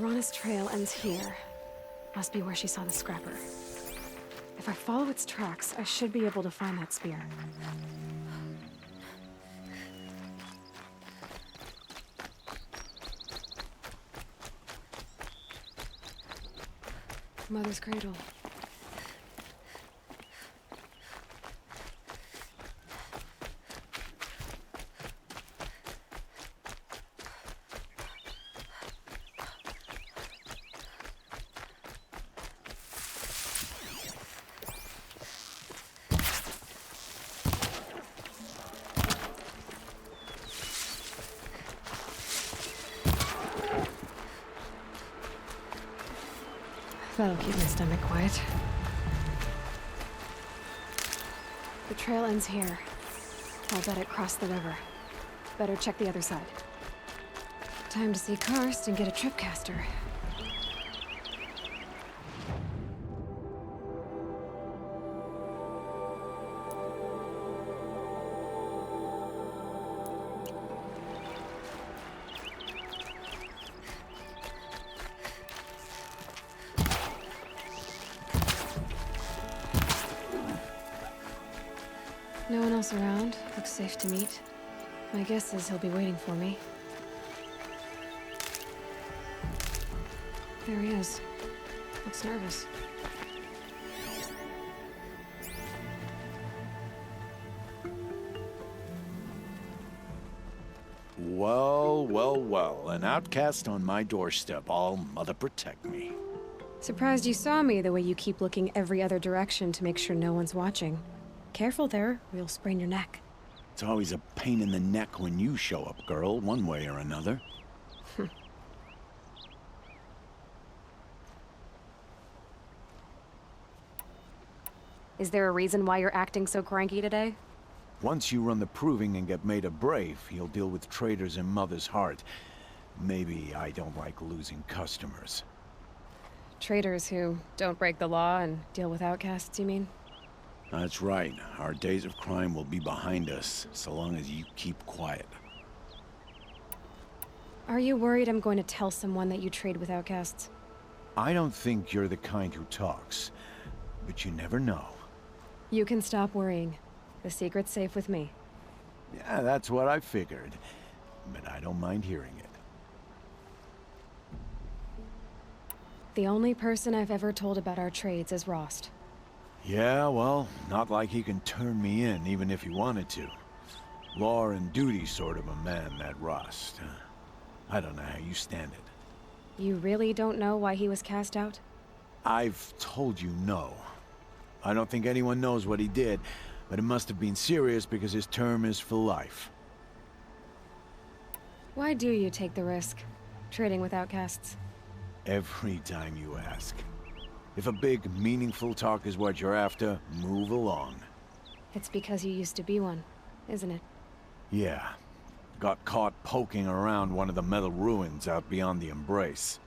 Piranha's trail ends here. Must be where she saw the scrapper. If I follow its tracks, I should be able to find that spear. Mother's cradle. That'll keep my stomach quiet. The trail ends here. I'll bet it crossed the river. Better check the other side. Time to see Karst and get a tripcaster. No one else around. Looks safe to meet. My guess is he'll be waiting for me. There he is. Looks nervous. Well, well, well. An outcast on my doorstep. All mother protect me. Surprised you saw me the way you keep looking every other direction to make sure no one's watching. Careful there, or you'll sprain your neck. It's always a pain in the neck when you show up, girl, one way or another. Is there a reason why you're acting so cranky today? Once you run the proving and get made a brave, you'll deal with traitors in Mother's heart. Maybe I don't like losing customers. Traitors who don't break the law and deal with outcasts, you mean? That's right. Our days of crime will be behind us, so long as you keep quiet. Are you worried I'm going to tell someone that you trade with outcasts? I don't think you're the kind who talks, but you never know. You can stop worrying. The secret's safe with me. Yeah, that's what I figured, but I don't mind hearing it. The only person I've ever told about our trades is Rost. Yeah, well, not like he can turn me in, even if he wanted to. Law and duty sort of a man, that Rost. I don't know how you stand it. You really don't know why he was cast out? I've told you no. I don't think anyone knows what he did, but it must have been serious because his term is for life. Why do you take the risk, trading with outcasts? Every time you ask. If a big, meaningful talk is what you're after, move along. It's because you used to be one, isn't it? Yeah. Got caught poking around one of the metal ruins out beyond the Embrace.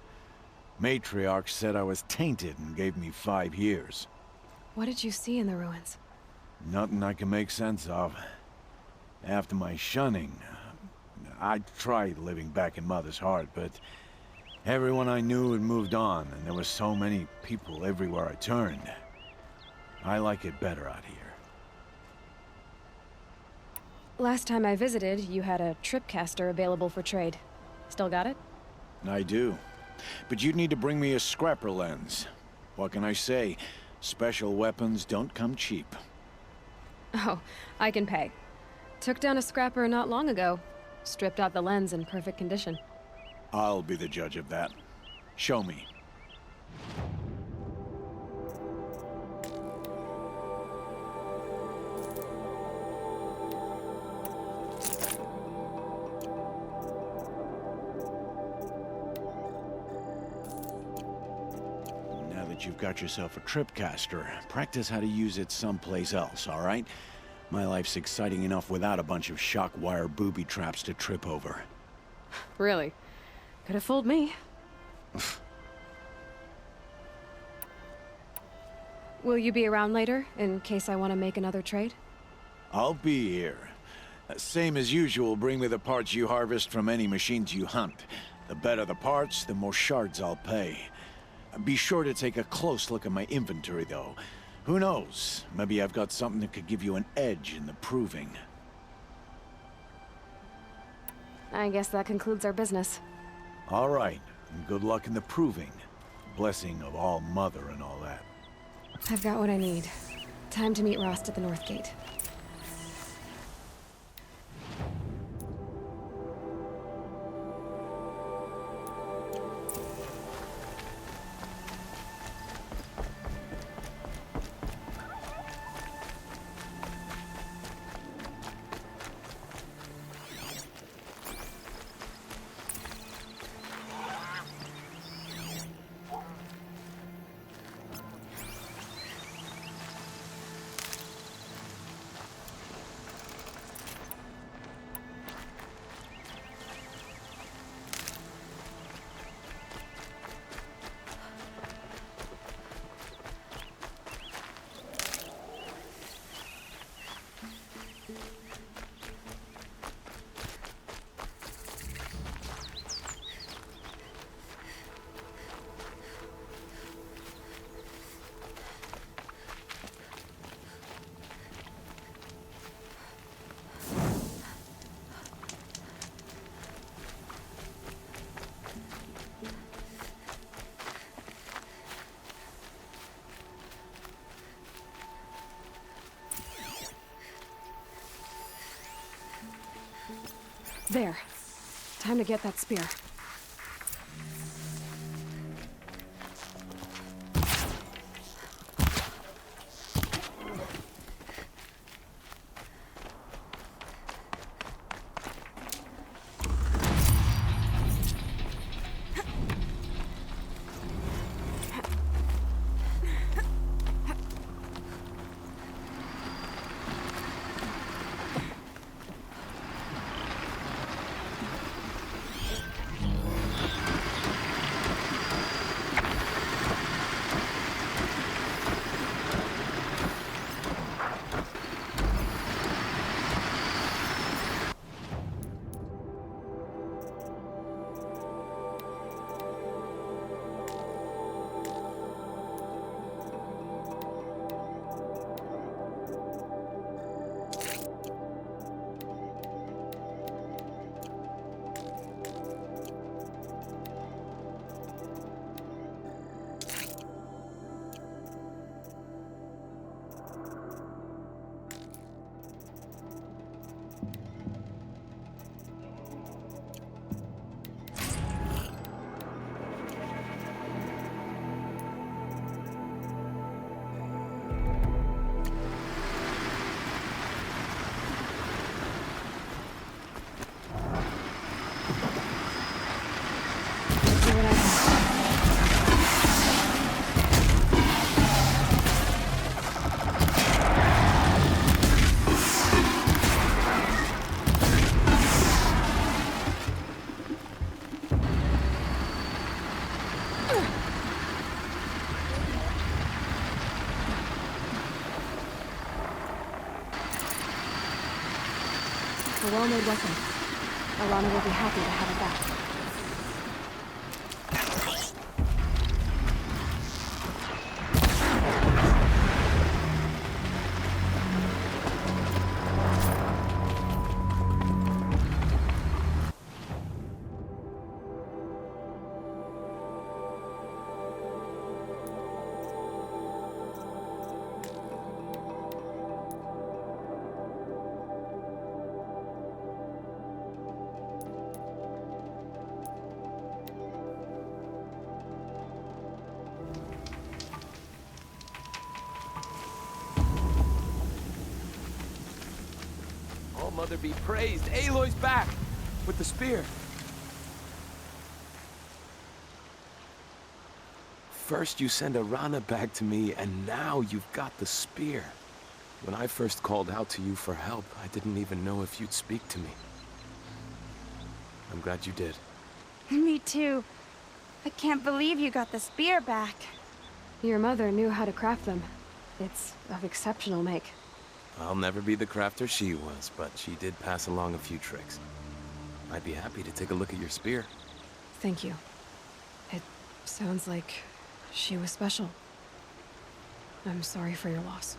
Matriarch said I was tainted and gave me 5 years. What did you see in the ruins? Nothing I can make sense of. After my shunning, I tried living back in Mother's heart, but everyone I knew had moved on, and there were so many people everywhere I turned. I like it better out here. Last time I visited, you had a tripcaster available for trade. Still got it? I do. But you'd need to bring me a scrapper lens. What can I say? Special weapons don't come cheap. Oh, I can pay. Took down a scrapper not long ago. Stripped out the lens in perfect condition. I'll be the judge of that. Show me. Now that you've got yourself a tripcaster, practice how to use it someplace else, all right? My life's exciting enough without a bunch of shock wire booby traps to trip over. Really? Could have fooled me. Will you be around later, in case I want to make another trade? I'll be here. Same as usual, bring me the parts you harvest from any machines you hunt. The better the parts, the more shards I'll pay. Be sure to take a close look at my inventory, though. Who knows? Maybe I've got something that could give you an edge in the proving. I guess that concludes our business. All right, and good luck in the proving. Blessing of All Mother and all that. I've got what I need. Time to meet Rost at the North Gate. There. Time to get that spear. A well-made weapon. Alana will be happy to have it back. Mother be praised. Aloy's back with the spear. First you send Arana back to me, and now you've got the spear. When I first called out to you for help, I didn't even know if you'd speak to me. I'm glad you did. Me too. I can't believe you got the spear back. Your mother knew how to craft them. It's of exceptional make. I'll never be the crafter she was, but she did pass along a few tricks. I'd be happy to take a look at your spear. Thank you. It sounds like she was special. I'm sorry for your loss.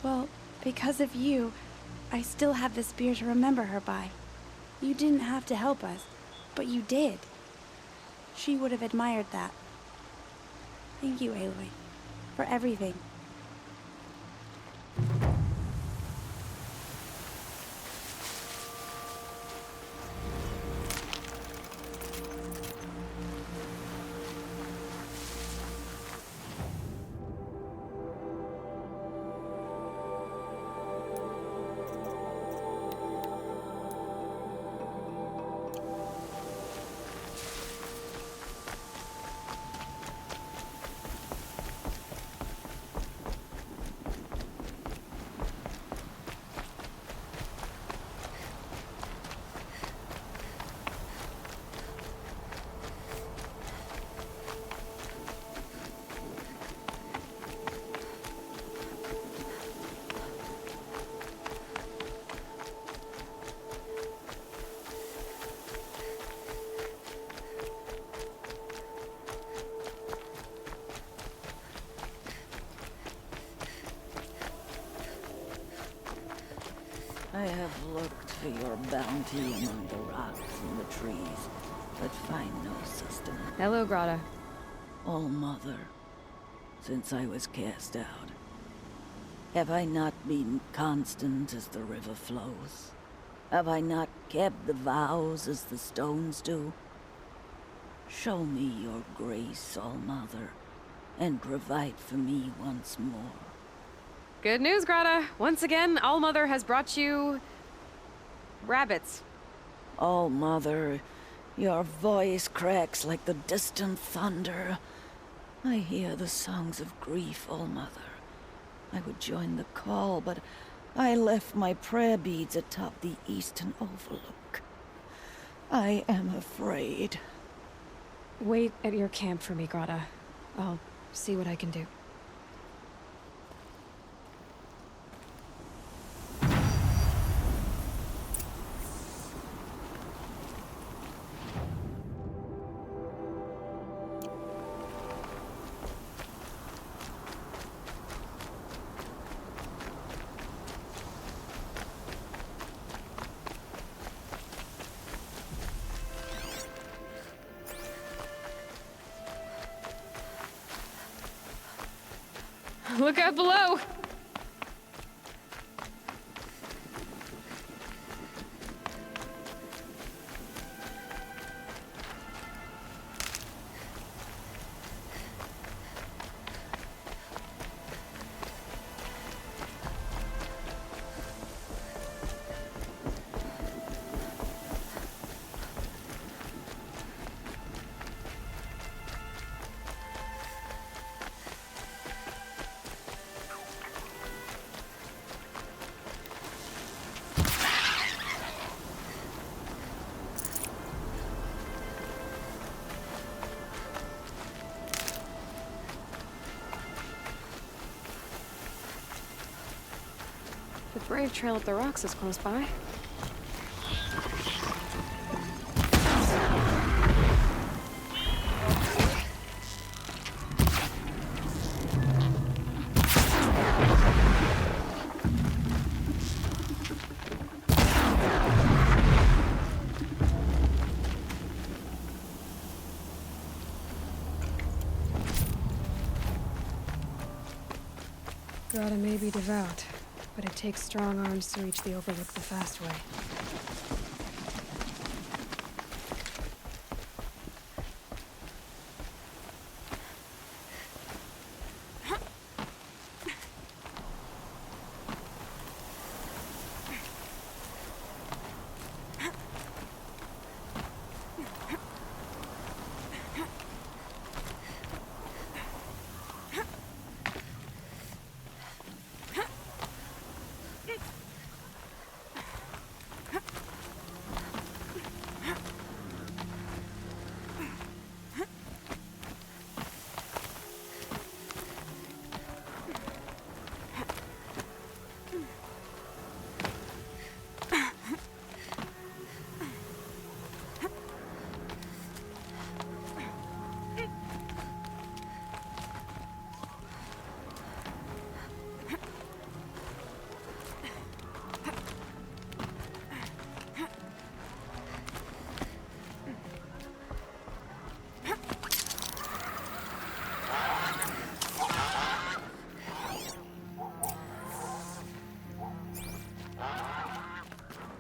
Well, because of you, I still have the spear to remember her by. You didn't have to help us, but you did. She would have admired that. Thank you, Aloy, for everything. I have looked for your bounty among the rocks and the trees, but find no sustenance. Hello, Grata. All Mother, since I was cast out, have I not been constant as the river flows? Have I not kept the vows as the stones do? Show me your grace, All Mother, and provide for me once more. Good news, Grata. Once again, All-Mother has brought you... rabbits. All Mother, your voice cracks like the distant thunder. I hear the songs of grief, All Mother. I would join the call, but I left my prayer beads atop the eastern overlook. I am afraid. Wait at your camp for me, Grata. I'll see what I can do. Look out below! The brave trail up the rocks is close by. Grata may be devout, but it takes strong arms to reach the Overlook the fast way.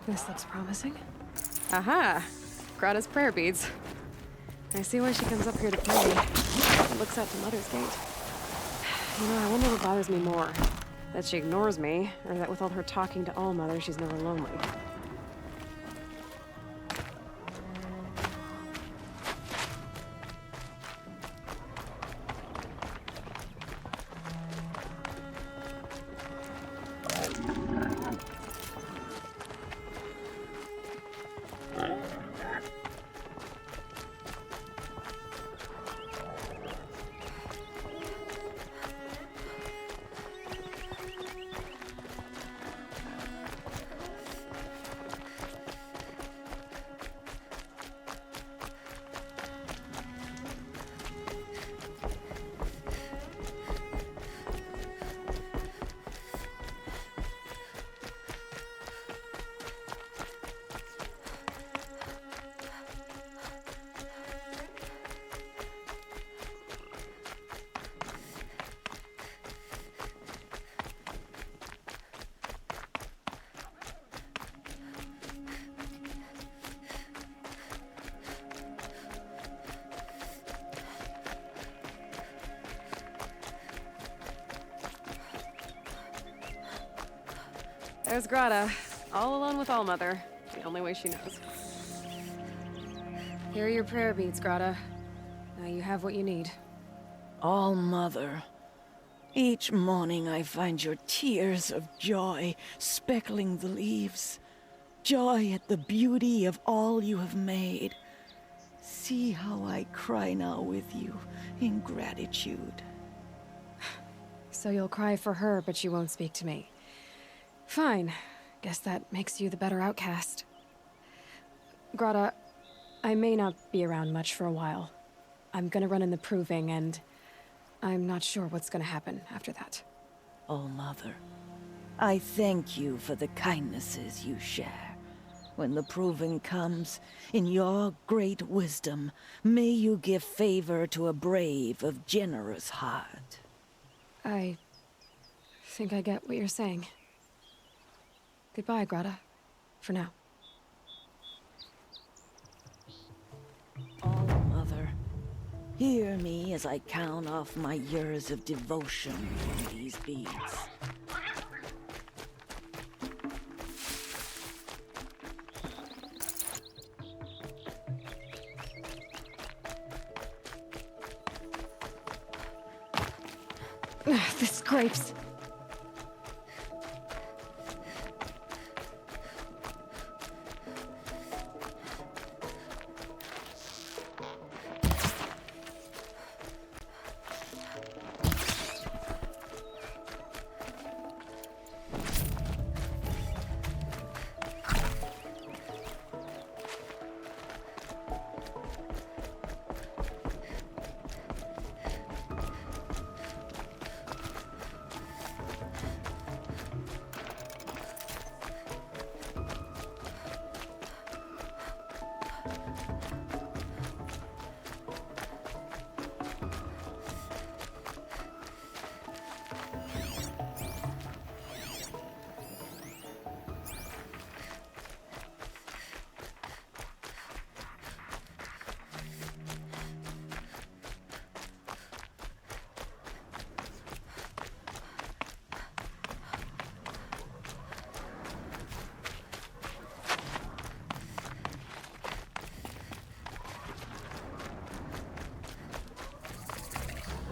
This looks promising. Aha! Grata's prayer beads. I see why she comes up here to pray. She looks out to Mother's Gate. You know, I wonder what bothers me more. That she ignores me, or that with all her talking to All Mother, she's never lonely. There's Grata, all alone with All Mother, the only way she knows. Here are your prayer beads, Grata. Now you have what you need. All Mother, each morning I find your tears of joy speckling the leaves. Joy at the beauty of all you have made. See how I cry now with you in gratitude. So you'll cry for her, but you won't speak to me. Fine. Guess that makes you the better outcast. Grata, I may not be around much for a while. I'm gonna run in the proving, and I'm not sure what's gonna happen after that. All Mother, I thank you for the kindnesses you share. When the proving comes, in your great wisdom, may you give favor to a brave of generous heart. I think I get what you're saying. Goodbye, Grata. For now. All Mother, hear me as I count off my years of devotion from these beads. Ugh, the scrapes.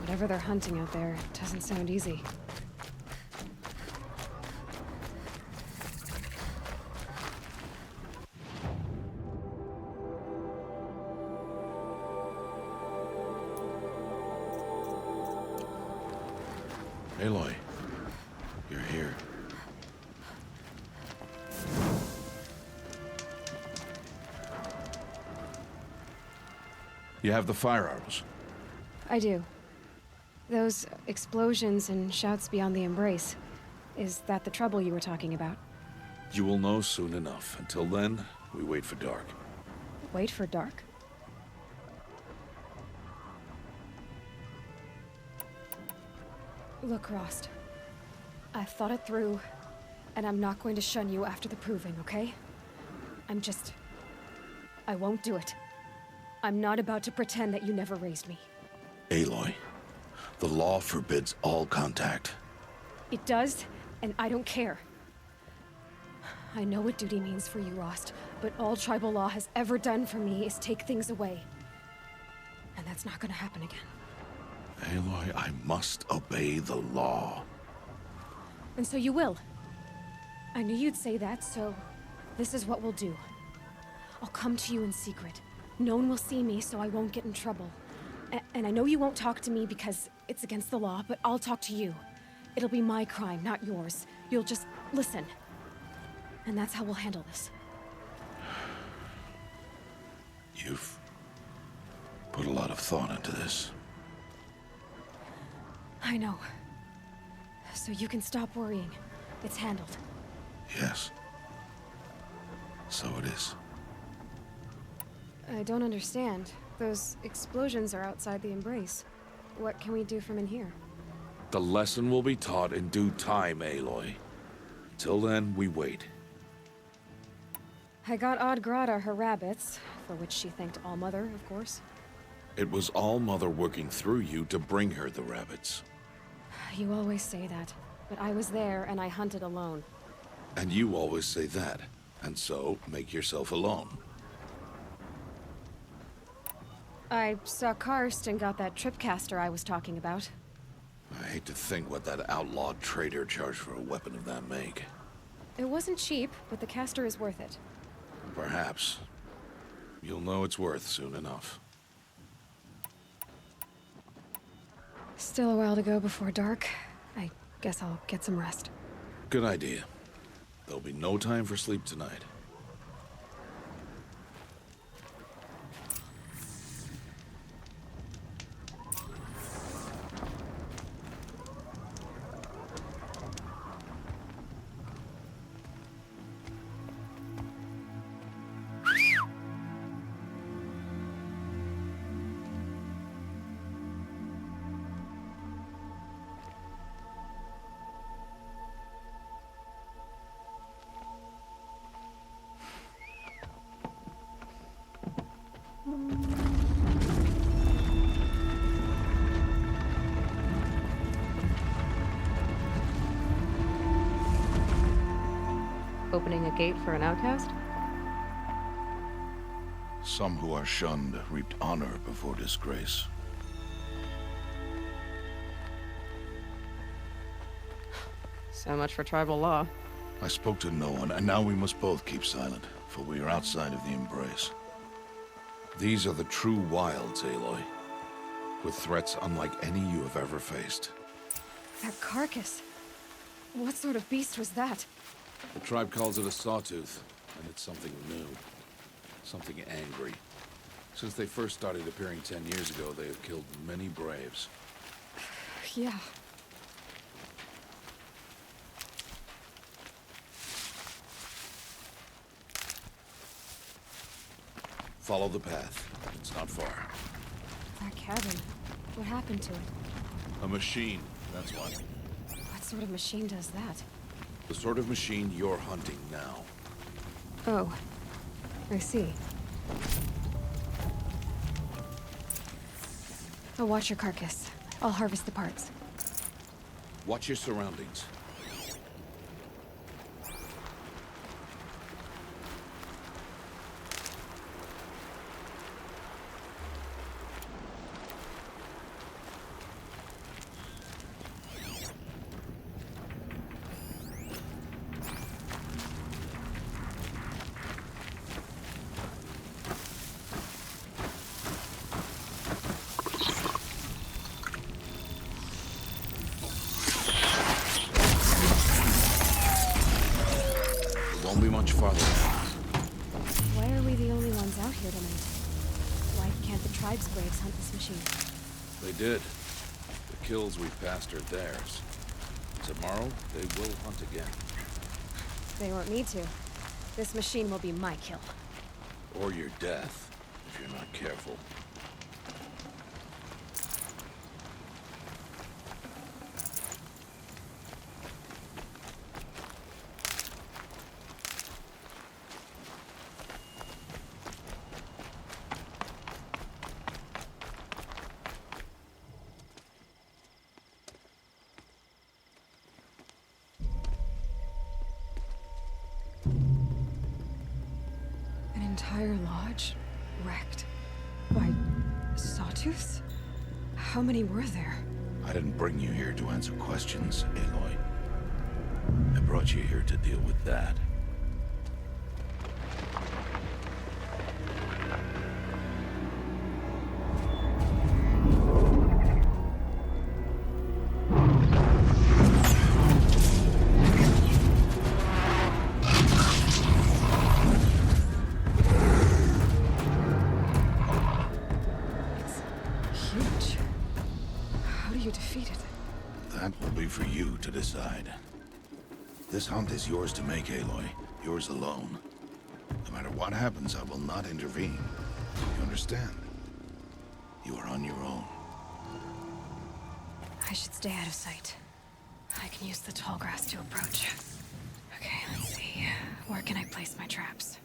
Whatever they're hunting out there, it doesn't sound easy. Aloy, you're here. You have the fire arrows. I do. Those explosions and shouts beyond the embrace. Is that the trouble you were talking about? You will know soon enough. Until then, we wait for dark. Wait for dark? Look, Rost. I've thought it through, and I'm not going to shun you after the proving, okay? I won't do it. I'm not about to pretend that you never raised me. Aloy, the law forbids all contact. It does, and I don't care. I know what duty means for you, Rost, but all tribal law has ever done for me is take things away. And that's not gonna happen again. Aloy, I must obey the law. And so you will. I knew you'd say that, so this is what we'll do. I'll come to you in secret. No one will see me, so I won't get in trouble. And I know you won't talk to me because it's against the law, but I'll talk to you. It'll be my crime, not yours. You'll just listen. And that's how we'll handle this. You've put a lot of thought into this. I know. So you can stop worrying. It's handled. Yes. So it is. I don't understand. Those explosions are outside the embrace. What can we do from in here? The lesson will be taught in due time, Aloy. Till then, we wait. I got Odd Grata her rabbits, for which she thanked All-Mother, of course. It was All-Mother working through you to bring her the rabbits. You always say that, but I was there and I hunted alone. And you always say that, and so make yourself alone. I saw Karst and got that tripcaster I was talking about. I hate to think what that outlawed trader charged for a weapon of that make. It wasn't cheap, but the caster is worth it. Perhaps. You'll know it's worth soon enough. Still a while to go before dark. I guess I'll get some rest. Good idea. There'll be no time for sleep tonight. Opening a gate for an outcast? Some who are shunned reaped honor before disgrace. So much for tribal law. I spoke to no one, and now we must both keep silent, for we are outside of the embrace. These are the true wilds, Aloy, with threats unlike any you have ever faced. That carcass. What sort of beast was that? The tribe calls it a sawtooth, and it's something new. Something angry. Since they first started appearing 10 years ago, they have killed many braves. Yeah. Follow the path. It's not far. That cabin. What happened to it? A machine, that's what. What sort of machine does that? The sort of machine you're hunting now. Oh. I see. I'll watch your carcass. I'll harvest the parts. Watch your surroundings. Won't be much farther now. Why are we the only ones out here tonight? Why can't the tribe's braves hunt this machine? They did. The kills we've passed are theirs. Tomorrow, they will hunt again. They want me to. This machine will be my kill. Or your death, if you're not careful. entire lodge wrecked by sawtooths? How many were there? I didn't bring you here to answer questions, Aloy. I brought you here to deal with that. Huge. How do you defeat it? That will be for you to decide. This hunt is yours to make, Aloy. Yours alone. No matter what happens, I will not intervene. You understand? You are on your own. I should stay out of sight. I can use the tall grass to approach. Okay, let's see. Where can I place my traps?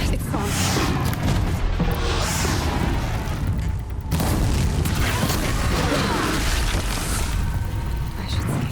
It's on. I should see.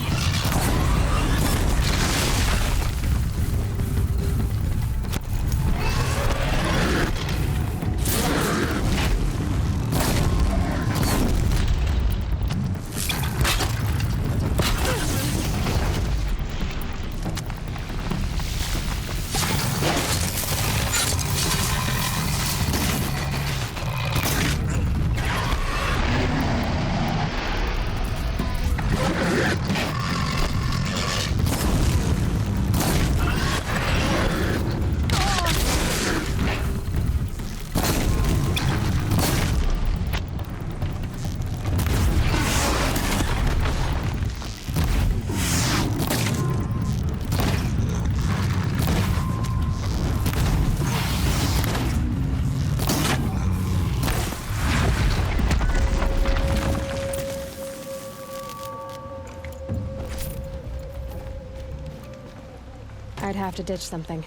I'd have to ditch something.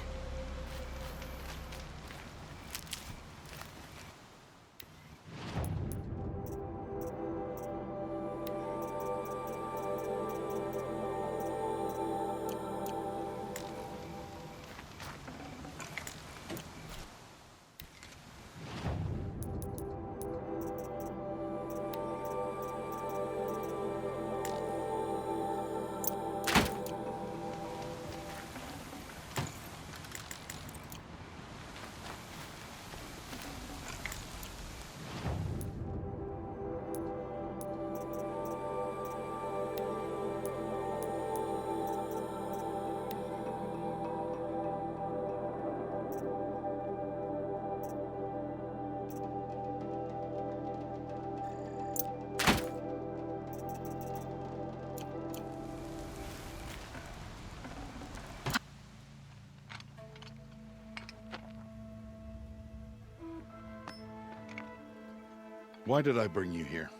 Why did I bring you here?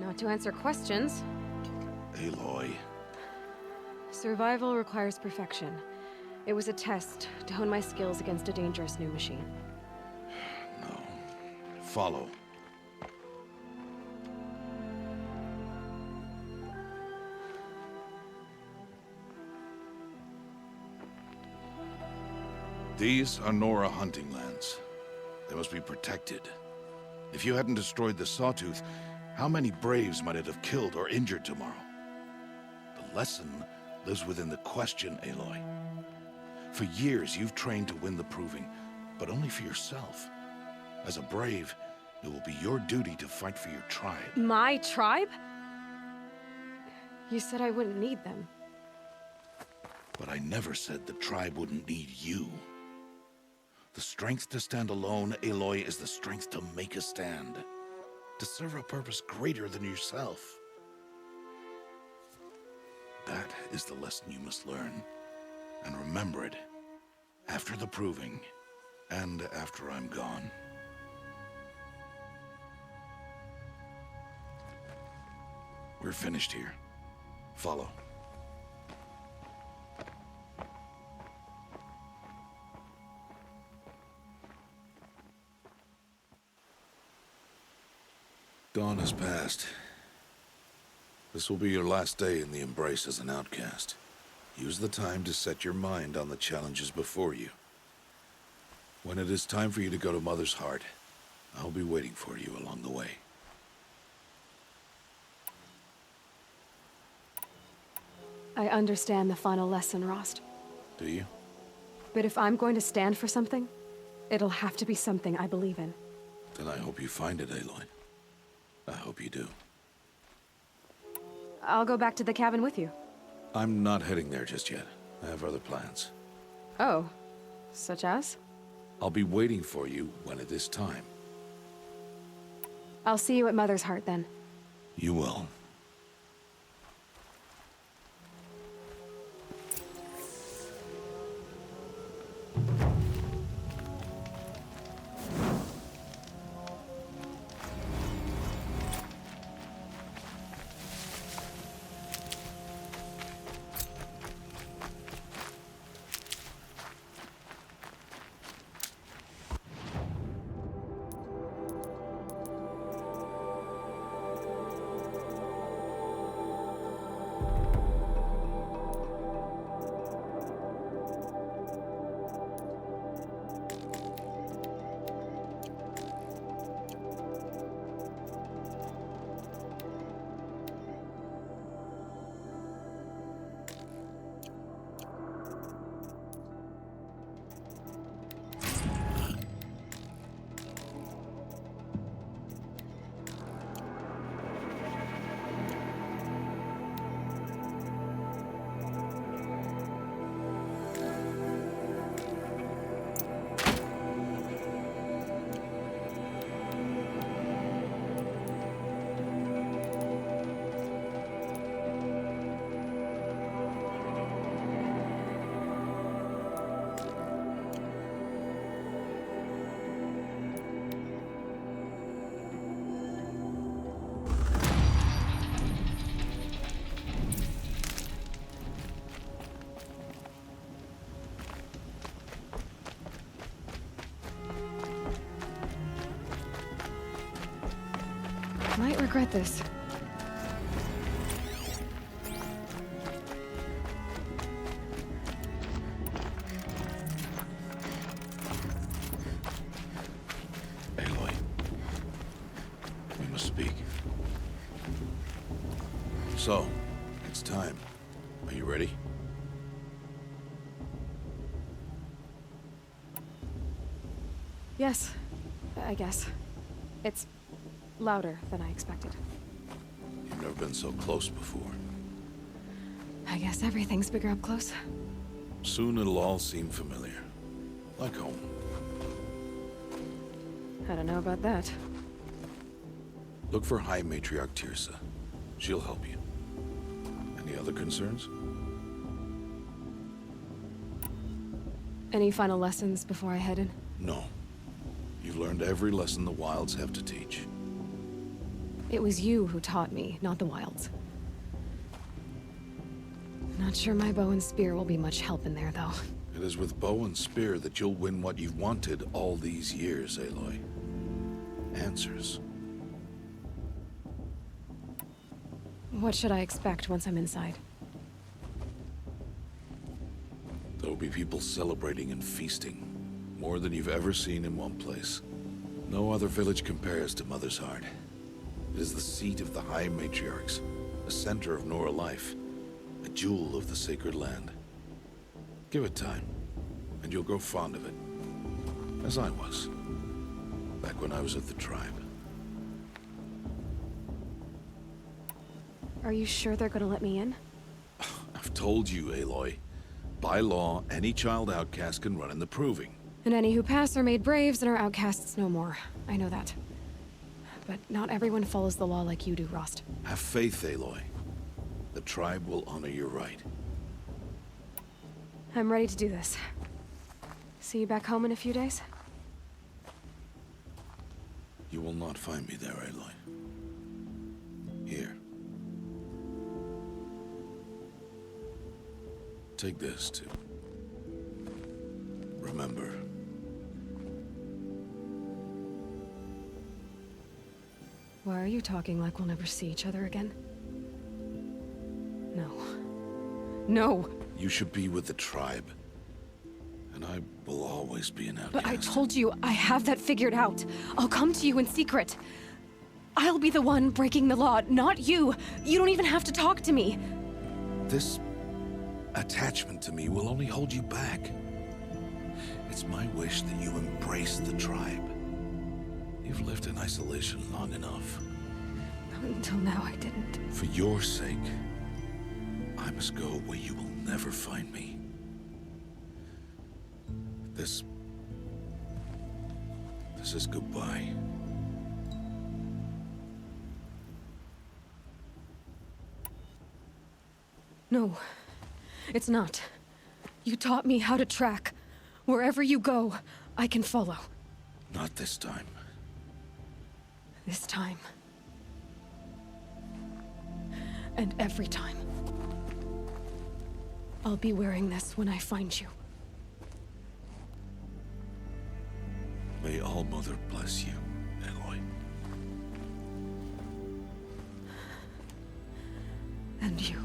Not to answer questions. Aloy. Survival requires perfection. It was a test to hone my skills against a dangerous new machine. No. Follow. These are Nora hunting lands. They must be protected. If you hadn't destroyed the Sawtooth, how many Braves might it have killed or injured tomorrow? The lesson lives within the question, Aloy. For years, you've trained to win the Proving, but only for yourself. As a Brave, it will be your duty to fight for your tribe. My tribe? You said I wouldn't need them. But I never said the tribe wouldn't need you. The strength to stand alone, Aloy, is the strength to make a stand. To serve a purpose greater than yourself. That is the lesson you must learn. And remember it. After the Proving. And after I'm gone. We're finished here. Follow. Dawn has passed. This will be your last day in the Embrace as an outcast. Use the time to set your mind on the challenges before you. When it is time for you to go to Mother's Heart, I'll be waiting for you along the way. I understand the final lesson, Rost. Do you? But if I'm going to stand for something, it'll have to be something I believe in. Then I hope you find it, Aloy. I hope you do. I'll go back to the cabin with you. I'm not heading there just yet. I have other plans. Oh, such as? I'll be waiting for you when it is time. I'll see you at Mother's Heart then. You will. Might regret this. Aloy, we must speak. So, it's time. Are you ready? Yes, I guess. It's louder than I expected. You've never been so close before. I guess everything's bigger up close. Soon it'll all seem familiar. Like home. I don't know about that. Look for High Matriarch Tirsa. She'll help you. Any other concerns? Any final lessons before I head in? No. You've learned every lesson the Wilds have to teach. It was you who taught me, not the Wilds. Not sure my bow and spear will be much help in there, though. It is with bow and spear that you'll win what you've wanted all these years, Aloy. Answers. What should I expect once I'm inside? There will be people celebrating and feasting. More than you've ever seen in one place. No other village compares to Mother's Heart. It is the seat of the High Matriarchs, a center of Nora life, a jewel of the sacred land. Give it time, and you'll grow fond of it. As I was, back when I was at the tribe. Are you sure they're gonna let me in? I've told you, Aloy. By law, any child outcast can run in the Proving. And any who pass are made braves and are outcasts no more. I know that. But not everyone follows the law like you do, Rost. Have faith, Aloy. The tribe will honor your right. I'm ready to do this. See you back home in a few days? You will not find me there, Aloy. Here, Take this, too. Remember. Why are you talking like we'll never see each other again? No. No! You should be with the tribe. And I will always be an outcast. But I told you, I have that figured out. I'll come to you in secret. I'll be the one breaking the law, not you. You don't even have to talk to me. This attachment to me will only hold you back. It's my wish that you embrace the tribe. You've lived in isolation long enough. Until now, I didn't. For your sake, I must go where you will never find me. This is goodbye. No, it's not. You taught me how to track. Wherever you go, I can follow. Not this time. This time. And every time. I'll be wearing this when I find you. May All Mother bless you, Aloy. And you.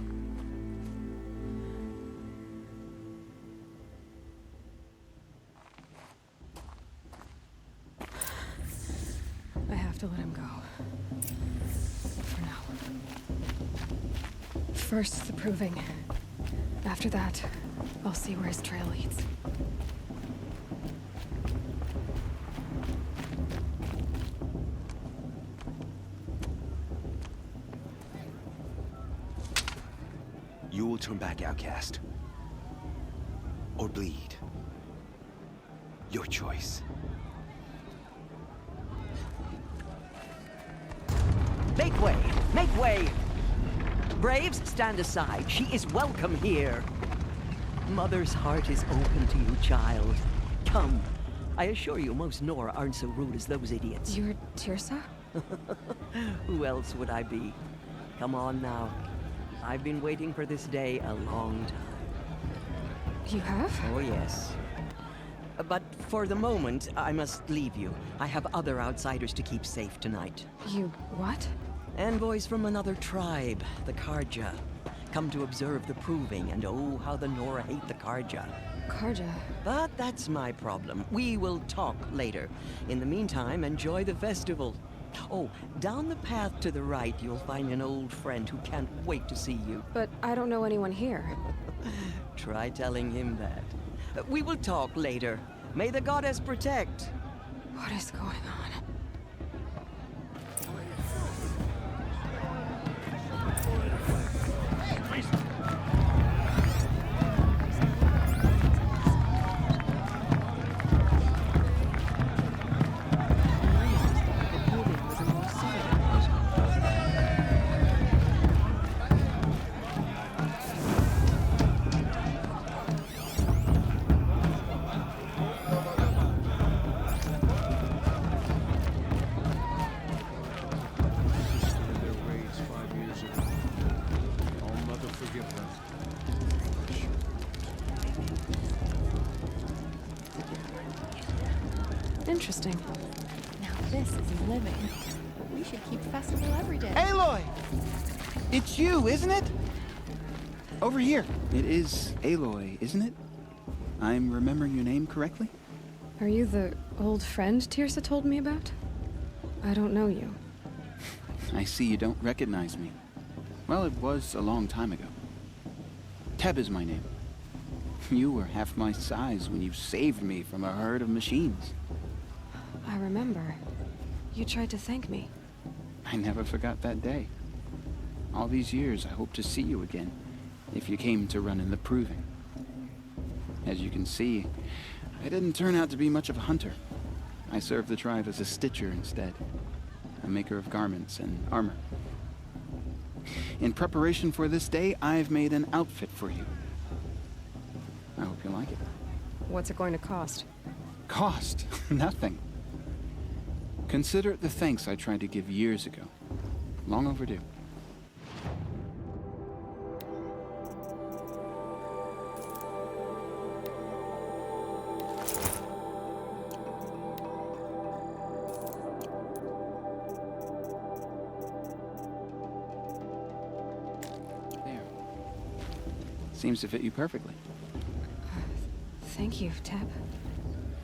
I have to let him go. For now. First, the proving. After that, I'll see where his trail leads. You will turn back, outcast. Or bleed. Your choice. Make way! Make way! Braves, stand aside. She is welcome here. Mother's heart is open to you, child. Come. I assure you, most Nora aren't so rude as those idiots. You're Tirsa? Who else would I be? Come on now. I've been waiting for this day a long time. You have? Oh, yes. But for the moment, I must leave you. I have other outsiders to keep safe tonight. You what? Envoys from another tribe, the Karja. Come to observe the proving, and oh, how the Nora hate the Karja. Karja? But that's my problem. We will talk later. In the meantime, enjoy the festival. Oh, down the path to the right, you'll find an old friend who can't wait to see you. But I don't know anyone here. Try telling him that. We will talk later. May the goddess protect. What is going on? Interesting. Now this is living. We should keep festival every day. Aloy! It's you, isn't it? Over here. It is Aloy, isn't it? I'm remembering your name correctly? Are you the old friend Tirsa told me about? I don't know you. I see you don't recognize me. Well, it was a long time ago. Teb is my name. You were half my size when you saved me from a herd of machines. I remember. You tried to thank me. I never forgot that day. All these years, I hope to see you again, if you came to run in the proving. As you can see, I didn't turn out to be much of a hunter. I served the tribe as a stitcher instead, a maker of garments and armor. In preparation for this day, I've made an outfit for you. I hope you like it. What's it going to cost? Cost? Nothing. Consider it the thanks I tried to give years ago. Long overdue. Seems to fit you perfectly. Thank you, Tep.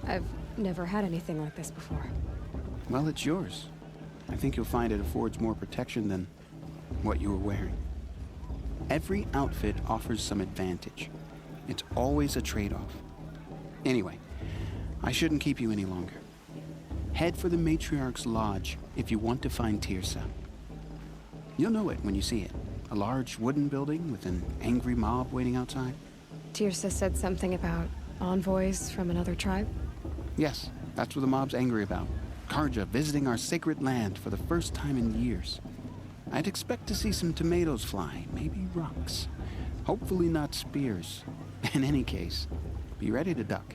I've never had anything like this before. Well, it's yours. I think you'll find it affords more protection than what you were wearing. Every outfit offers some advantage. It's always a trade-off. Anyway, I shouldn't keep you any longer. Head for the Matriarch's Lodge if you want to find Tirsa. You'll know it when you see it. A large wooden building with an angry mob waiting outside. Tirsa said something about envoys from another tribe? Yes, that's what the mob's angry about. Karja visiting our sacred land for the first time in years. I'd expect to see some tomatoes fly, maybe rocks. Hopefully not spears. In any case, be ready to duck.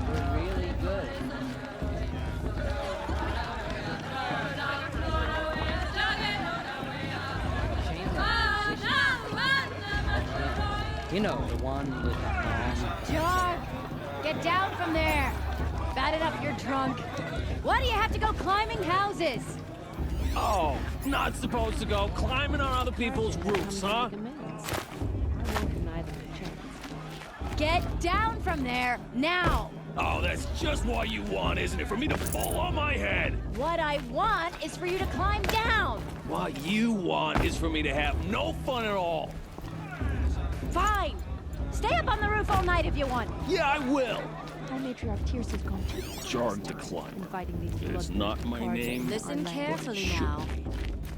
We're really good. You know, the one with the bomb. John, get down from there. Bat it up, you're drunk. Why do you have to go climbing houses? Oh, not supposed to go climbing on other people's roofs, huh? Get down from there, now! Oh, that's just what you want, isn't it? For me to fall on my head. What I want is for you to climb down! What you want is for me to have no fun at all. Fine! Stay up on the roof all night if you want. Yeah, I will. Our matriarch Tirsa's gone too. Jarg the Climber. Inviting these It's not my name. Listen carefully now,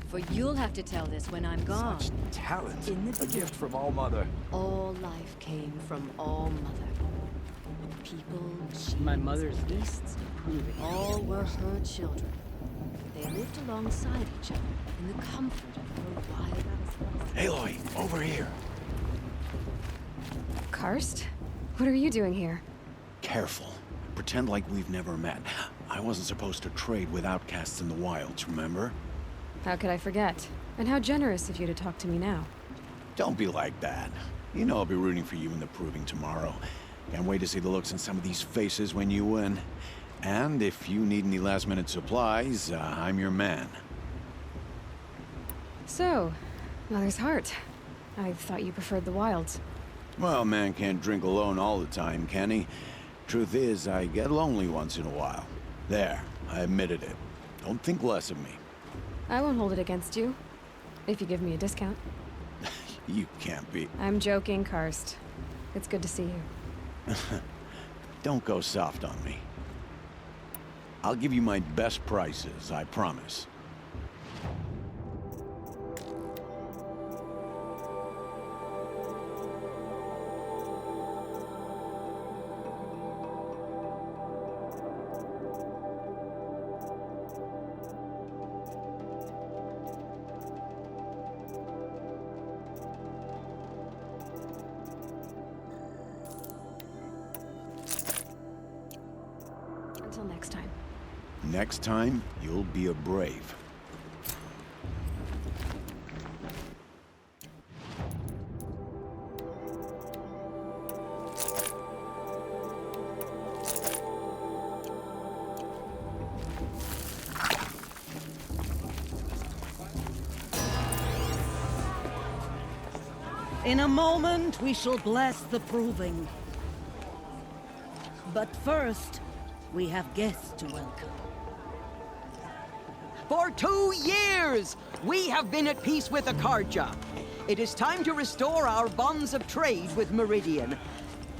for you'll have to tell this when I'm gone. Such talent. In the A gift from All Mother. All life came from All Mother. People, My mother's beasts, all were her children. They lived alongside each other in the comfort of her wild. Aloy, over here. Karst? What are you doing here? Careful. Pretend like we've never met. I wasn't supposed to trade with outcasts in the wilds, remember? How could I forget? And how generous of you to talk to me now. Don't be like that. You know I'll be rooting for you in the proving tomorrow. Can't wait to see the looks on some of these faces when you win. And if you need any last-minute supplies, I'm your man. So, Mother's Heart. I thought you preferred the wilds. Well, man can't drink alone all the time, can he? Truth is, I get lonely once in a while. There, I admitted it. Don't think less of me. I won't hold it against you, if you give me a discount. You can't be. I'm joking, Karst. It's good to see you. Don't go soft on me. I'll give you my best prices, I promise. Until next time. Next time, you'll be a brave. In a moment, we shall bless the proving. But first, we have guests to welcome. For 2 years, we have been at peace with Akarja. It is time to restore our bonds of trade with Meridian.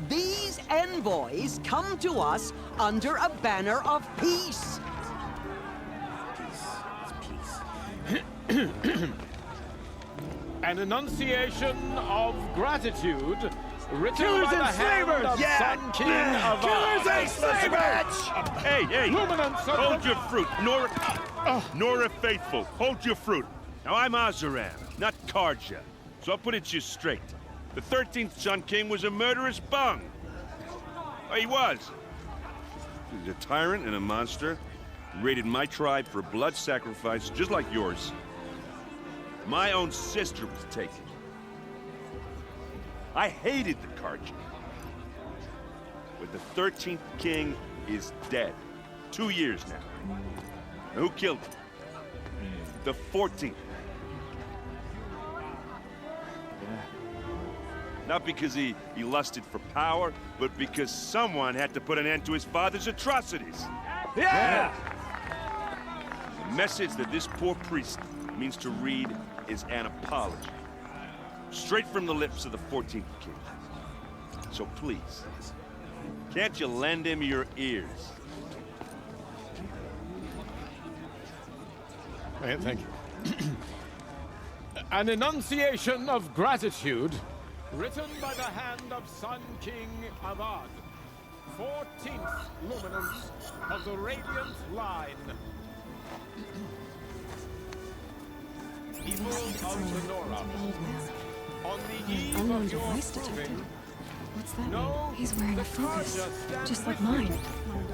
These envoys come to us under a banner of peace. An enunciation of gratitude written Killers by the and hand slavers! of Sun King of Killers and slavers! Hey, hey! Luminance of Hold the- your fruit, Nora Faithful. Hold your fruit. Now I'm Azuran, not Karja, so I'll put it just straight. The 13th Sun King was a murderous bung. Oh, he was. He's a tyrant and a monster. He raided my tribe for blood sacrifice, just like yours. My own sister was taken. I hated the Karja. But the 13th king is dead. 2 years now. Who killed him? The 14th. Not because he lusted for power, but because someone had to put an end to his father's atrocities. Yeah! The message that this poor priest means to read is an apology. Straight from the lips of the 14th king. So please, can't you lend him your ears? Thank you. An enunciation of gratitude written by the hand of Sun King Avad, 14th luminance of the Radiant Line. People of the Nora, on the eve Unknown of your device detected. proving, What's that no, mean? He's wearing a focus, just like mine.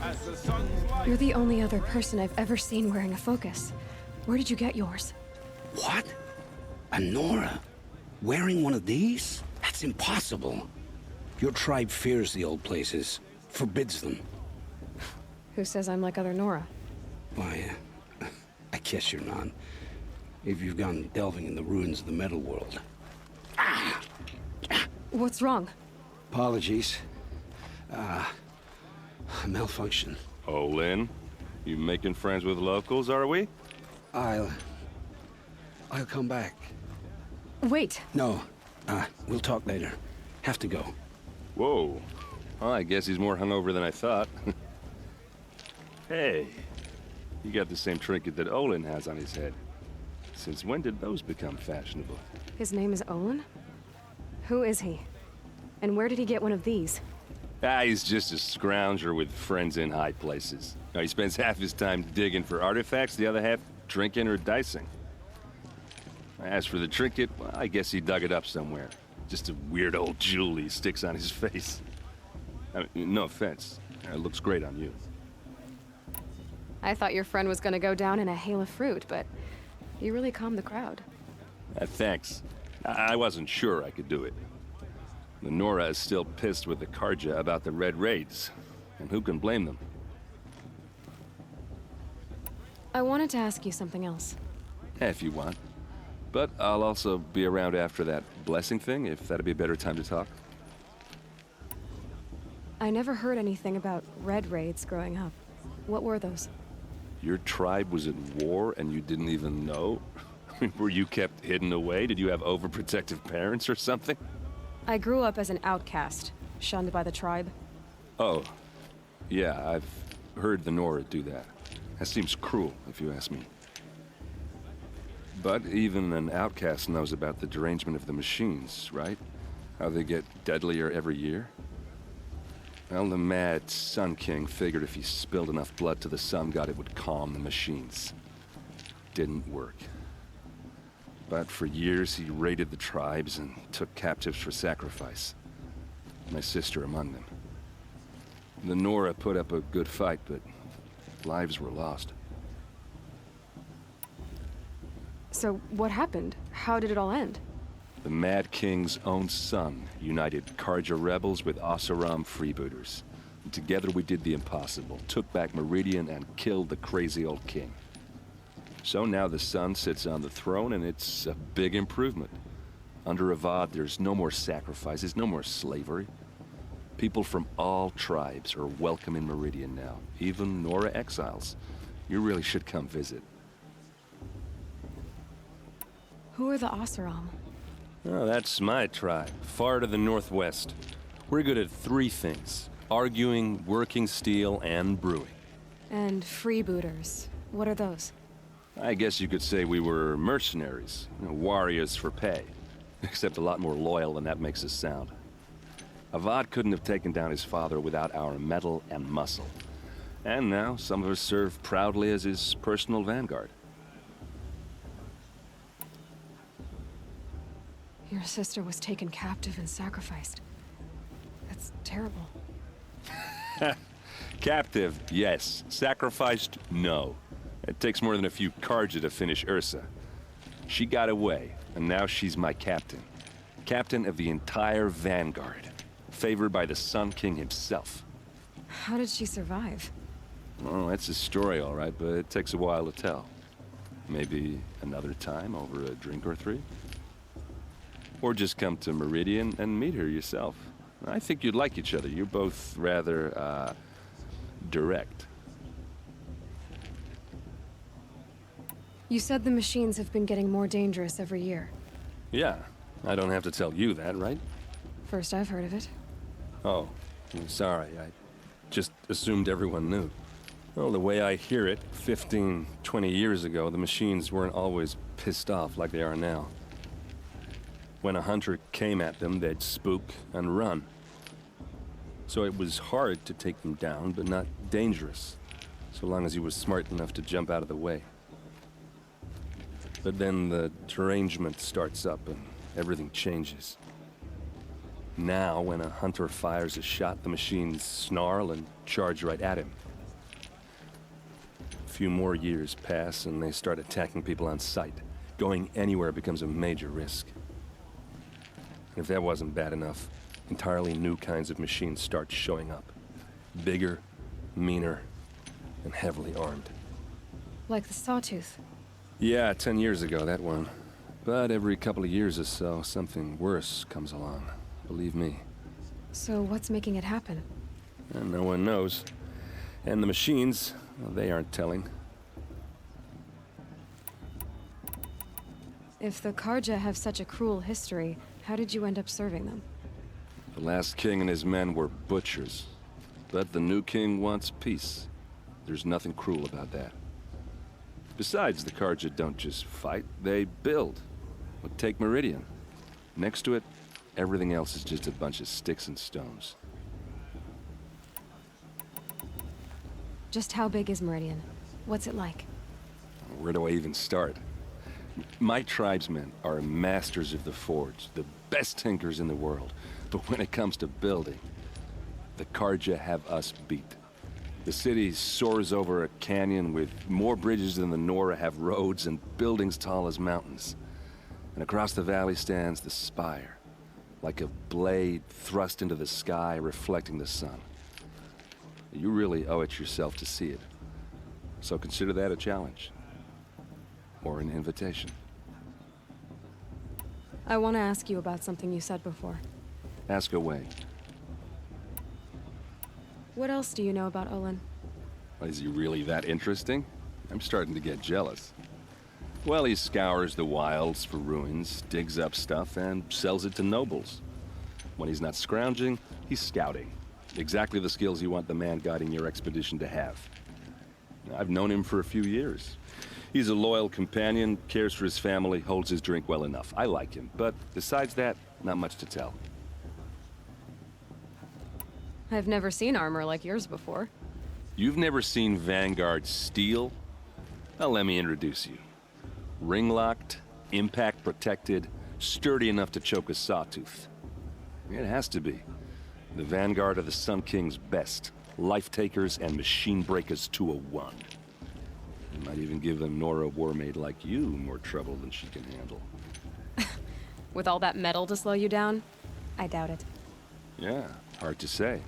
as the sun's light. You're the only other person I've ever seen wearing a focus. Where did you get yours? What? A Nora? Wearing one of these? That's impossible. Your tribe fears the old places, forbids them. Who says I'm like other Nora? Why, I guess you're not. If you've gone delving in the ruins of the metal world. What's wrong? Apologies. A malfunction. Oh, Lynn, you making friends with locals, are we? I'll come back. Wait. No, we'll talk later. Have to go. Whoa. Well, I guess he's more hungover than I thought. Hey, you got the same trinket that Olin has on his head. Since when did those become fashionable? His name is Olin? Who is he? And where did he get one of these? He's just a scrounger with friends in high places. Now, he spends half his time digging for artifacts, the other half drinking or dicing. As for the trinket, well, I guess he dug it up somewhere. Just a weird old jewel he sticks on his face. I mean, no offense. It looks great on you. I thought your friend was gonna go down in a hail of fruit, but you really calmed the crowd. Thanks. I wasn't sure I could do it. The Nora is still pissed with the Karja about the Red Raids, and who can blame them? I wanted to ask you something else. If you want. But I'll also be around after that blessing thing, if that'd be a better time to talk. I never heard anything about Red Raids growing up. What were those? Your tribe was at war and you didn't even know? Were you kept hidden away? Did you have overprotective parents or something? I grew up as an outcast, shunned by the tribe. Oh, yeah, I've heard the Nora do that. That seems cruel, if you ask me. But even an outcast knows about the derangement of the machines, right? How they get deadlier every year? Well, the mad Sun King figured if he spilled enough blood to the Sun God, it would calm the machines. Didn't work. But for years, he raided the tribes and took captives for sacrifice. My sister among them. The Nora put up a good fight, but lives were lost. So what happened? How did it all end? The Mad King's own son united Karja rebels with Oseram freebooters. And together we did the impossible, took back Meridian and killed the crazy old king. So now the son sits on the throne and it's a big improvement. Under Avad, there's no more sacrifices, no more slavery. People from all tribes are welcome in Meridian now, even Nora exiles. You really should come visit. Who are the Oseram? Oh, that's my tribe, far to the northwest. We're good at three things: arguing, working steel, and brewing. And freebooters. What are those? I guess you could say we were mercenaries, warriors for pay. Except a lot more loyal than that makes us sound. Avad couldn't have taken down his father without our metal and muscle. And now some of us serve proudly as his personal vanguard. Your sister was taken captive and sacrificed. That's terrible. Captive, yes. Sacrificed, no. It takes more than a few Karja to finish Ursa. She got away, and now she's my captain. Captain of the entire vanguard. Favored by the Sun King himself. How did she survive? Well, that's a story, all right, but it takes a while to tell. Maybe another time over a drink or three? Or just come to Meridian and meet her yourself. I think you'd like each other. You're both rather, direct. You said the machines have been getting more dangerous every year. Yeah, I don't have to tell you that, right? First I've heard of it. Oh, I'm sorry. I just assumed everyone knew. Well, the way I hear it, 15, 20 years ago, the machines weren't always pissed off like they are now. When a hunter came at them, they'd spook and run. So it was hard to take them down, but not dangerous, so long as he was smart enough to jump out of the way. But then the derangement starts up and everything changes. Now, when a hunter fires a shot, the machines snarl and charge right at him. A few more years pass and they start attacking people on sight. Going anywhere becomes a major risk. If that wasn't bad enough, entirely new kinds of machines start showing up. Bigger, meaner, and heavily armed. Like the Sawtooth. Yeah, 10 years ago, that one. But every couple of years or so, something worse comes along. Believe me. So what's making it happen? And no one knows. And the machines, well, they aren't telling. If the Carja have such a cruel history, how did you end up serving them? The last king and his men were butchers. But the new king wants peace. There's nothing cruel about that. Besides, the Carja don't just fight, they build. Well, take Meridian. Next to it, everything else is just a bunch of sticks and stones. Just how big is Meridian? What's it like? Where do I even start? My tribesmen are masters of the forge, the best tinkers in the world. But when it comes to building, the Carja have us beat. The city soars over a canyon with more bridges than the Nora have roads and buildings tall as mountains. And across the valley stands the spire, like a blade thrust into the sky reflecting the sun. You really owe it yourself to see it. So consider that a challenge. Or an invitation. I want to ask you about something you said before. Ask away. What else do you know about Olin? Is he really that interesting? I'm starting to get jealous. Well, he scours the wilds for ruins, digs up stuff, and sells it to nobles. When he's not scrounging, he's scouting. Exactly the skills you want the man guiding your expedition to have. I've known him for a few years. He's a loyal companion, cares for his family, holds his drink well enough. I like him, but besides that, not much to tell. I've never seen armor like yours before. You've never seen Vanguard steel? Well, let me introduce you. Ring-locked, impact-protected, sturdy enough to choke a sawtooth. It has to be. The Vanguard are the Sun King's best. Life-takers and machine-breakers to a one. You might even give a Nora warmaid like you more trouble than she can handle. With all that metal to slow you down? I doubt it. Yeah, hard to say.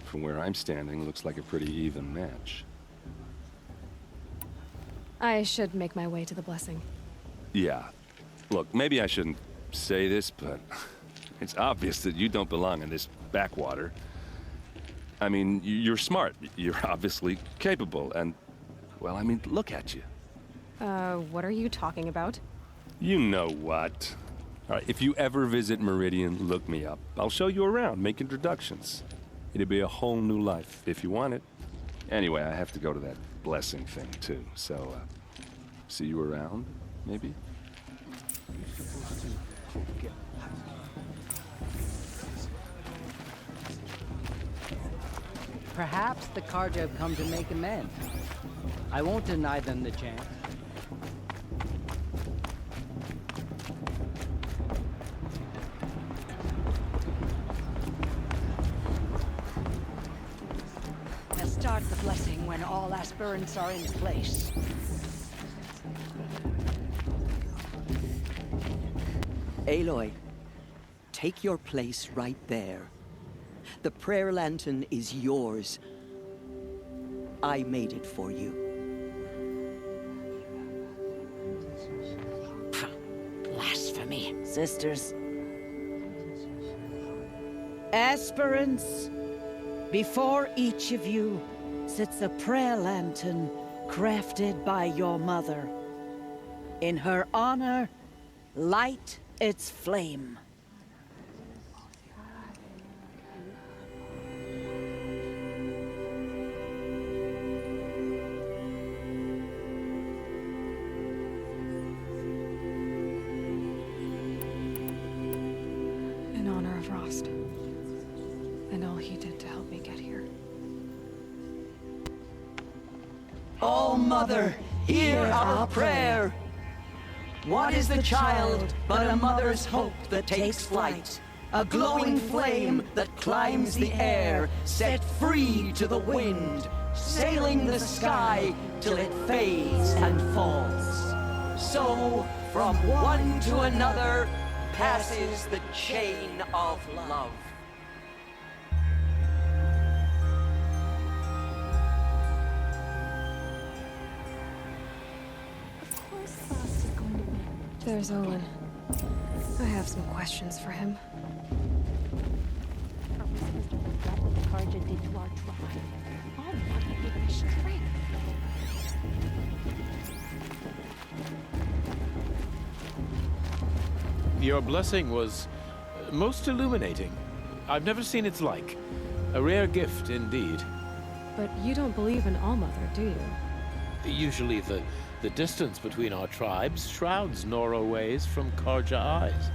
From where I'm standing, looks like a pretty even match. I should make my way to the blessing. Yeah. Look, maybe I shouldn't say this, but it's obvious that you don't belong in this backwater. I mean, you're smart. You're obviously capable, and, well, I mean, look at you. What are you talking about? You know what. All right, if you ever visit Meridian, look me up. I'll show you around, make introductions. It'd be a whole new life, if you want it. Anyway, I have to go to that blessing thing, too, so, see you around, maybe? Perhaps the Carja have come to make amends. I won't deny them the chance. Now start the blessing when all aspirants are in place. Aloy, take your place right there. The prayer lantern is yours. I made it for you. Blasphemy. Sisters. Aspirants, before each of you sits a prayer lantern crafted by your mother. In her honor, light its flame. In honor of Rost, and all he did to help me get here. Oh, Mother, hear our prayer. What is the child but a mother's hope that takes flight? A glowing flame that climbs the air, set free to the wind, sailing the sky till it fades and falls. So, from one to another, passes the chain of love. There's Olin. I have some questions for him. Carja did to our tribe. All Mother gave me strength. Your blessing was most illuminating. I've never seen its like. A rare gift indeed. But you don't believe in All-Mother, do you? Usually the distance between our tribes shrouds Nora ways from Carja eyes.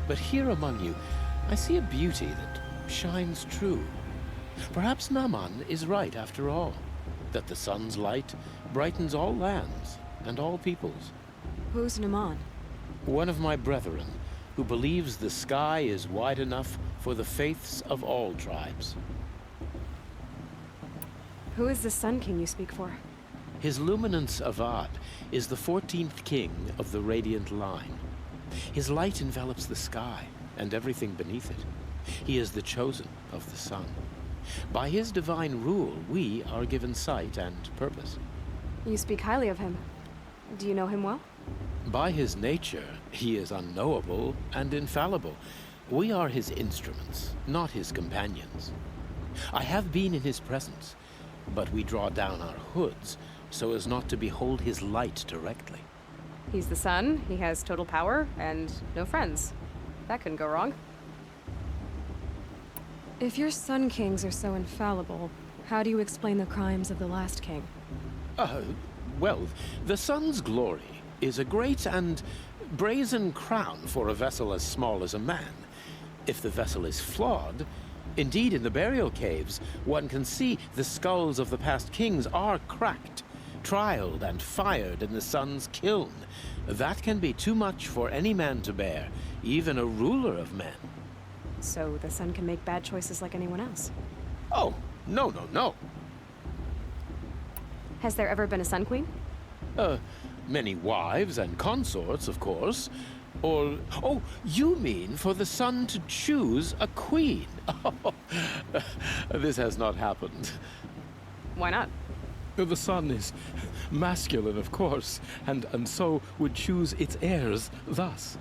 But here among you, I see a beauty that shines true. Perhaps Naman is right after all, that the sun's light brightens all lands and all peoples. Who's Naman? One of my brethren, who believes the sky is wide enough for the faiths of all tribes. Who is the Sun King you speak for? His Luminance Avad is the 14th king of the Radiant Line. His light envelops the sky and everything beneath it. He is the chosen of the sun. By his divine rule, we are given sight and purpose. You speak highly of him. Do you know him well? By his nature, he is unknowable and infallible. We are his instruments, not his companions. I have been in his presence, but we draw down our hoods so as not to behold his light directly. He's the sun, he has total power, and no friends. That couldn't go wrong. If your Sun Kings are so infallible, how do you explain the crimes of the last king? Well, the sun's glory is a great and brazen crown for a vessel as small as a man. If the vessel is flawed, indeed in the burial caves, one can see the skulls of the past kings are cracked, trialed and fired in the sun's kiln. That can be too much for any man to bear, even a ruler of men. So the sun can make bad choices like anyone else? Oh, no, no, no. Has there ever been a Sun Queen? Many wives and consorts, of course. Or, oh, you mean for the sun to choose a queen? Oh, this has not happened. Why not? The sun is masculine, of course, and so would choose its heirs thus.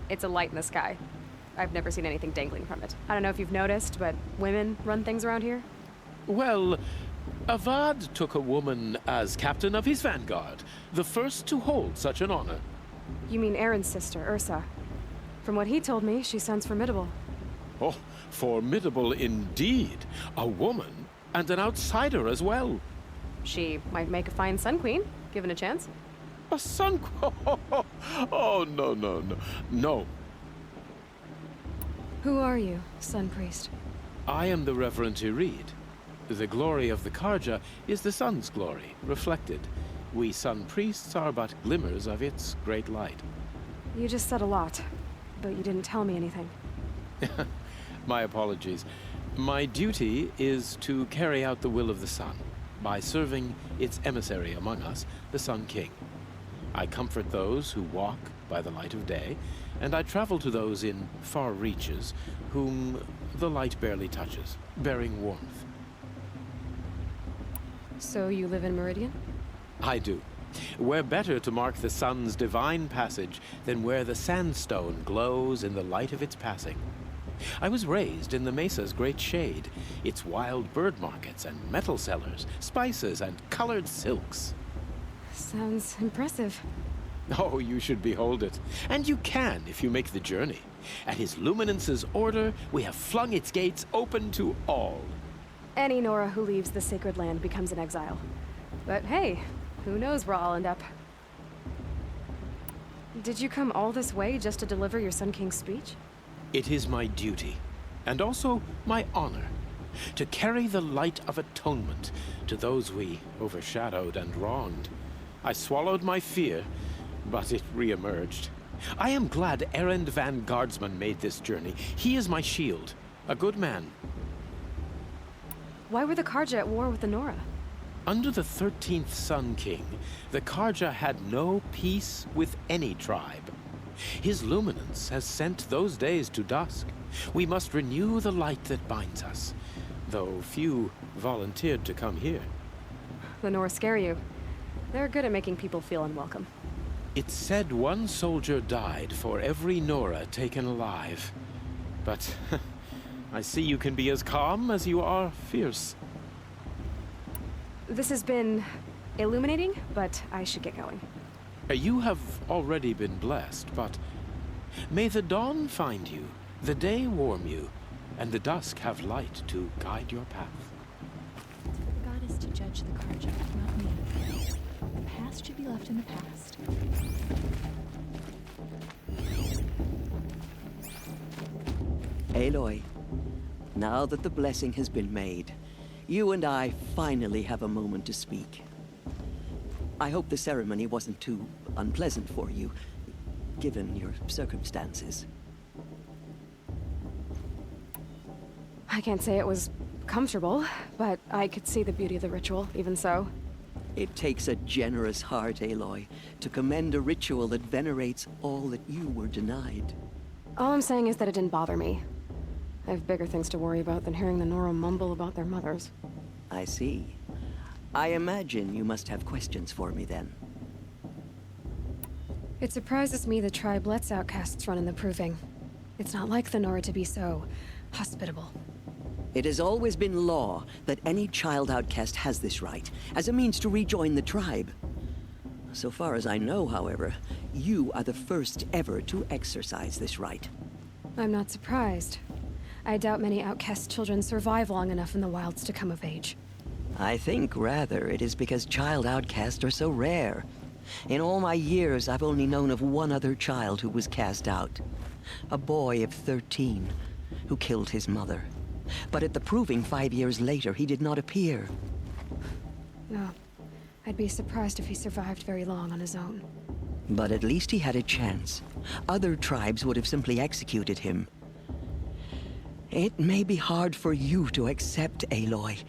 It's a light in the sky. I've never seen anything dangling from it. I don't know if you've noticed, but women run things around here. Well, Avad took a woman as captain of his vanguard, the first to hold such an honor. You mean Aaron's sister, Ursa. From what he told me, she sounds formidable. Oh, formidable indeed. A woman, and an outsider as well. She might make a fine Sun Queen, given a chance. A Sun Queen? Oh, no, no, no. No. Who are you, Sun Priest? I am the Reverend Irid. The glory of the Carja is the sun's glory, reflected. We Sun Priests are but glimmers of its great light. You just said a lot, but you didn't tell me anything. My apologies. My duty is to carry out the will of the sun, by serving its emissary among us, the Sun King. I comfort those who walk by the light of day, and I travel to those in far reaches whom the light barely touches, bearing warmth. So you live in Meridian? I do. Where better to mark the sun's divine passage than where the sandstone glows in the light of its passing? I was raised in the mesa's great shade, its wild bird markets and metal cellars, spices and colored silks. Sounds impressive. Oh, you should behold it. And you can if you make the journey. At His Luminance's order, we have flung its gates open to all. Any Nora who leaves the sacred land becomes an exile. But hey, who knows where I'll end up. Did you come all this way just to deliver your Sun King's speech? It is my duty, and also my honor, to carry the light of atonement to those we overshadowed and wronged. I swallowed my fear, but it re-emerged. I am glad Erend van Guardsman made this journey. He is my shield, a good man. Why were the Karja at war with the Nora? Under the 13th Sun King, the Karja had no peace with any tribe. His luminance has sent those days to dusk. We must renew the light that binds us, though few volunteered to come here. The Nora scare you. They're good at making people feel unwelcome. It's said one soldier died for every Nora taken alive. But I see you can be as calm as you are fierce. This has been illuminating, but I should get going. You have already been blessed, but may the dawn find you, the day warm you, and the dusk have light to guide your path. God is to judge the Karja, not me. The past should be left in the past. Aloy, now that the blessing has been made, you and I finally have a moment to speak. I hope the ceremony wasn't too unpleasant for you, given your circumstances. I can't say it was comfortable, but I could see the beauty of the ritual, even so. It takes a generous heart, Aloy, to commend a ritual that venerates all that you were denied. All I'm saying is that it didn't bother me. I have bigger things to worry about than hearing the Nora mumble about their mothers. I see. I imagine you must have questions for me then. It surprises me the tribe lets outcasts run in the Proving. It's not like the Nora to be so hospitable. It has always been law that any child outcast has this right, as a means to rejoin the tribe. So far as I know, however, you are the first ever to exercise this right. I'm not surprised. I doubt many outcast children survive long enough in the wilds to come of age. I think, rather, it is because child outcasts are so rare. In all my years, I've only known of one other child who was cast out. A boy of 13, who killed his mother. But at the Proving 5 years later, he did not appear. No. I'd be surprised if he survived very long on his own. But at least he had a chance. Other tribes would have simply executed him. It may be hard for you to accept, Aloy,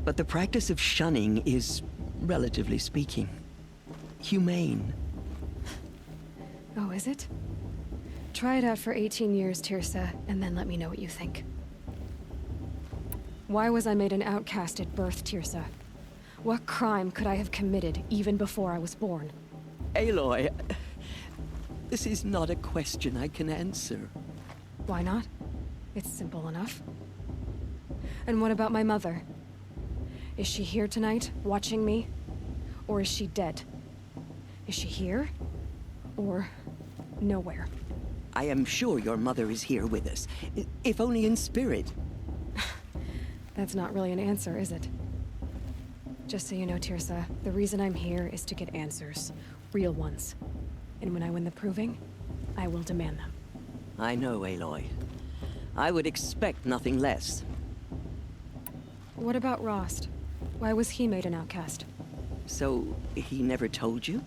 but the practice of shunning is, relatively speaking, humane. Oh, is it? Try it out for 18 years, Tirsa, and then let me know what you think. Why was I made an outcast at birth, Tirsa? What crime could I have committed even before I was born? Aloy, this is not a question I can answer. Why not? It's simple enough. And what about my mother? Is she here tonight, watching me? Or is she dead? Is she here? Or nowhere? I am sure your mother is here with us, if only in spirit. That's not really an answer, is it? Just so you know, Tirsa, the reason I'm here is to get answers. Real ones. And when I win the Proving, I will demand them. I know, Aloy. I would expect nothing less. What about Rost? Why was he made an outcast? So, he never told you?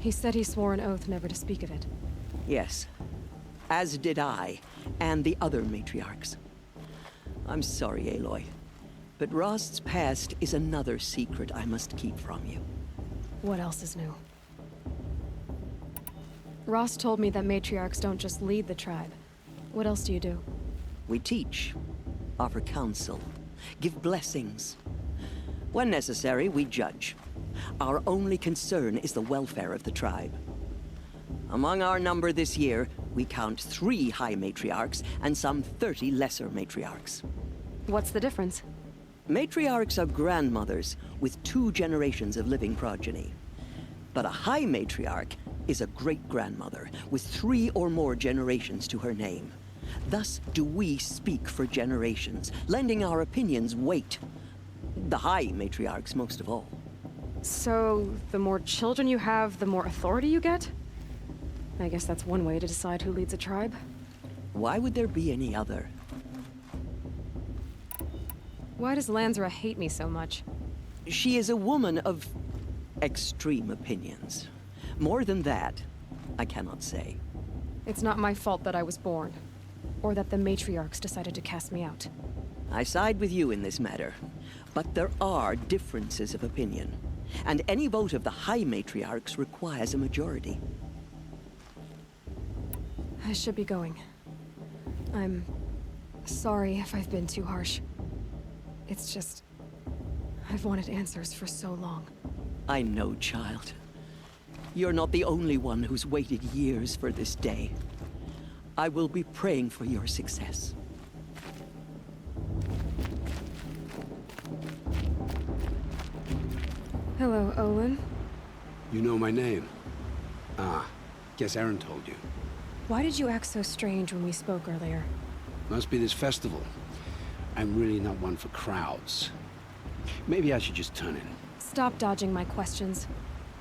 He said he swore an oath never to speak of it. Yes. As did I, and the other matriarchs. I'm sorry, Aloy, but Rost's past is another secret I must keep from you. What else is new? Rost told me that matriarchs don't just lead the tribe. What else do you do? We teach, offer counsel, give blessings. When necessary, we judge. Our only concern is the welfare of the tribe. Among our number this year, we count 3 high matriarchs and some 30 lesser matriarchs. What's the difference? Matriarchs are grandmothers with 2 generations of living progeny. But a high matriarch is a great-grandmother with 3 or more generations to her name. Thus do we speak for generations, lending our opinions weight. The high matriarchs most of all. So, the more children you have, the more authority you get? I guess that's one way to decide who leads a tribe. Why would there be any other? Why does Lansra hate me so much? She is a woman of extreme opinions. More than that, I cannot say. It's not my fault that I was born, or that the matriarchs decided to cast me out. I side with you in this matter, but there are differences of opinion, and any vote of the high matriarchs requires a majority. I should be going. I'm sorry if I've been too harsh. It's just, I've wanted answers for so long. I know, child. You're not the only one who's waited years for this day. I will be praying for your success. Hello, Olin. You know my name? Ah, guess Aaron told you. Why did you act so strange when we spoke earlier? Must be this festival. I'm really not one for crowds. Maybe I should just turn in. Stop dodging my questions.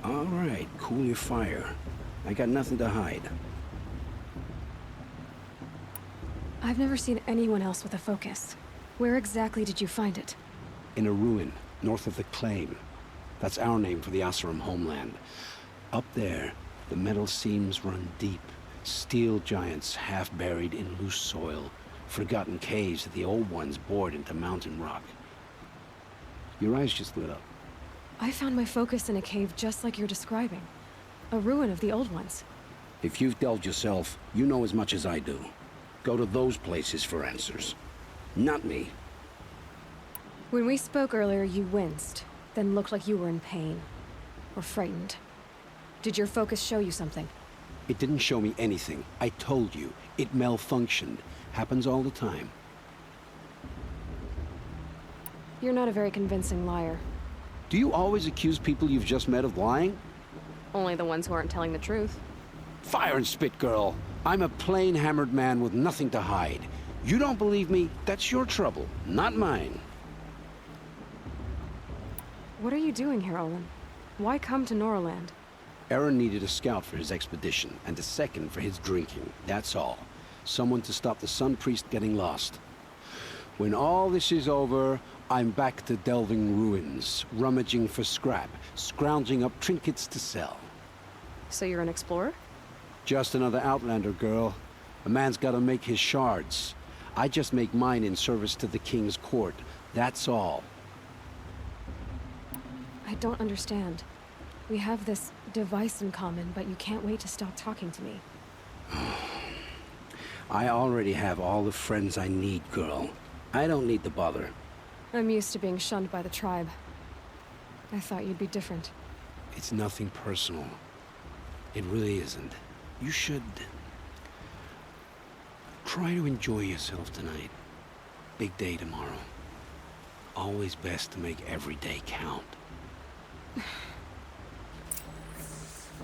All right, cool your fire. I got nothing to hide. I've never seen anyone else with a focus. Where exactly did you find it? In a ruin, north of the Claim. That's our name for the Asuram homeland. Up there, the metal seams run deep. Steel giants half buried in loose soil. Forgotten caves that the old ones bored into mountain rock. Your eyes just lit up. I found my focus in a cave just like you're describing. A ruin of the old ones. If you've delved yourself, you know as much as I do. Go to those places for answers. Not me. When we spoke earlier, you winced, then looked like you were in pain. Or frightened. Did your focus show you something? It didn't show me anything. I told you. It malfunctioned. Happens all the time. You're not a very convincing liar. Do you always accuse people you've just met of lying? Only the ones who aren't telling the truth. Fire and spit, girl. I'm a plain hammered man with nothing to hide. You don't believe me? That's your trouble, not mine. What are you doing here, Olin? Why come to Noraland? Aaron needed a scout for his expedition, and a second for his drinking. That's all. Someone to stop the Sun Priest getting lost. When all this is over, I'm back to delving ruins, rummaging for scrap, scrounging up trinkets to sell. So you're an explorer? Just another Outlander, girl. A man's gotta make his shards. I just make mine in service to the King's court. That's all. I don't understand. We have this device in common, but you can't wait to stop talking to me. I already have all the friends I need, girl. I don't need the bother. I'm used to being shunned by the tribe. I thought you'd be different. It's nothing personal. It really isn't. You should try to enjoy yourself tonight. Big day tomorrow. Always best to make every day count.